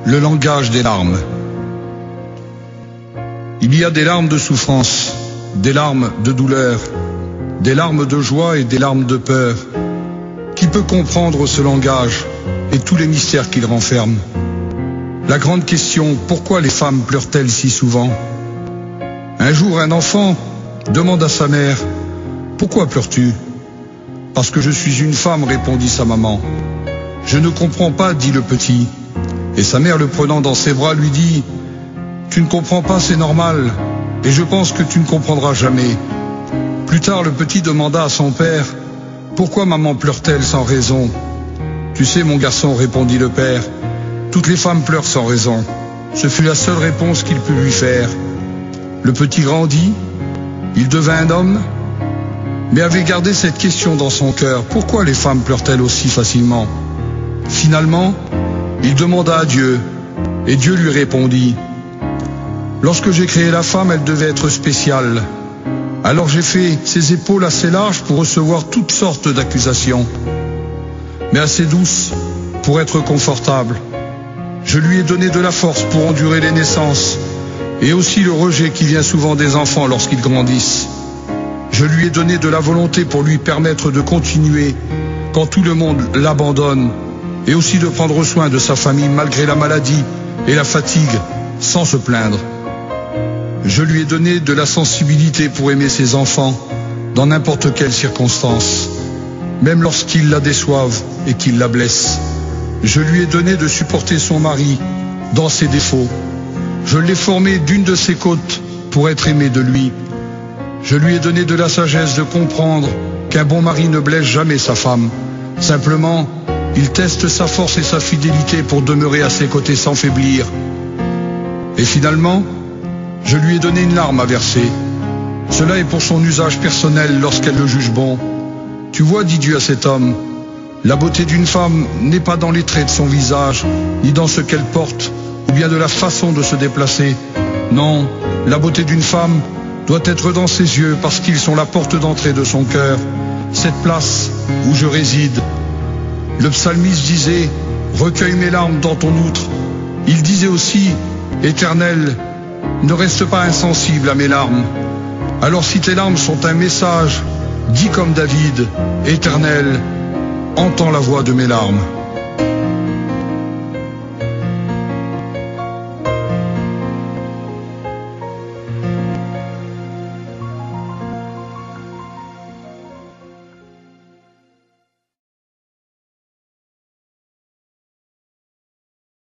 Le langage des larmes. Il y a des larmes de souffrance, des larmes de douleur, des larmes de joie et des larmes de peur. Qui peut comprendre ce langage et tous les mystères qu'il renferme? La grande question, pourquoi les femmes pleurent-elles si souvent? Un jour, un enfant demande à sa mère, « Pourquoi pleures-tu » ? « Parce que je suis une femme, répondit sa maman. « Je ne comprends pas, dit le petit. » Et sa mère, le prenant dans ses bras, lui dit, « Tu ne comprends pas, c'est normal, et je pense que tu ne comprendras jamais. » Plus tard, le petit demanda à son père, « Pourquoi maman pleure-t-elle sans raison ?»« Tu sais, mon garçon, répondit le père, « toutes les femmes pleurent sans raison. » Ce fut la seule réponse qu'il put lui faire. Le petit grandit, il devint un homme, mais avait gardé cette question dans son cœur. Pourquoi les femmes pleurent-elles aussi facilement? Finalement, il demanda à Dieu, et Dieu lui répondit, « Lorsque j'ai créé la femme, elle devait être spéciale. Alors j'ai fait ses épaules assez larges pour recevoir toutes sortes d'accusations, mais assez douces pour être confortable. Je lui ai donné de la force pour endurer les naissances, et aussi le rejet qui vient souvent des enfants lorsqu'ils grandissent. Je lui ai donné de la volonté pour lui permettre de continuer quand tout le monde l'abandonne, et aussi de prendre soin de sa famille malgré la maladie et la fatigue, sans se plaindre. Je lui ai donné de la sensibilité pour aimer ses enfants dans n'importe quelle circonstance, même lorsqu'ils la déçoivent et qu'ils la blessent. Je lui ai donné de supporter son mari dans ses défauts. Je l'ai formé d'une de ses côtes pour être aimé de lui. Je lui ai donné de la sagesse de comprendre qu'un bon mari ne blesse jamais sa femme. Simplement, il teste sa force et sa fidélité pour demeurer à ses côtés sans faiblir. Et finalement, je lui ai donné une larme à verser. Cela est pour son usage personnel lorsqu'elle le juge bon. Tu vois, dit Dieu à cet homme, la beauté d'une femme n'est pas dans les traits de son visage, ni dans ce qu'elle porte, ou bien de la façon de se déplacer. Non, la beauté d'une femme doit être dans ses yeux parce qu'ils sont la porte d'entrée de son cœur, cette place où je réside. Le psalmiste disait, recueille mes larmes dans ton outre. Il disait aussi, Éternel, ne reste pas insensible à mes larmes. Alors si tes larmes sont un message, dis comme David, Éternel, entends la voix de mes larmes.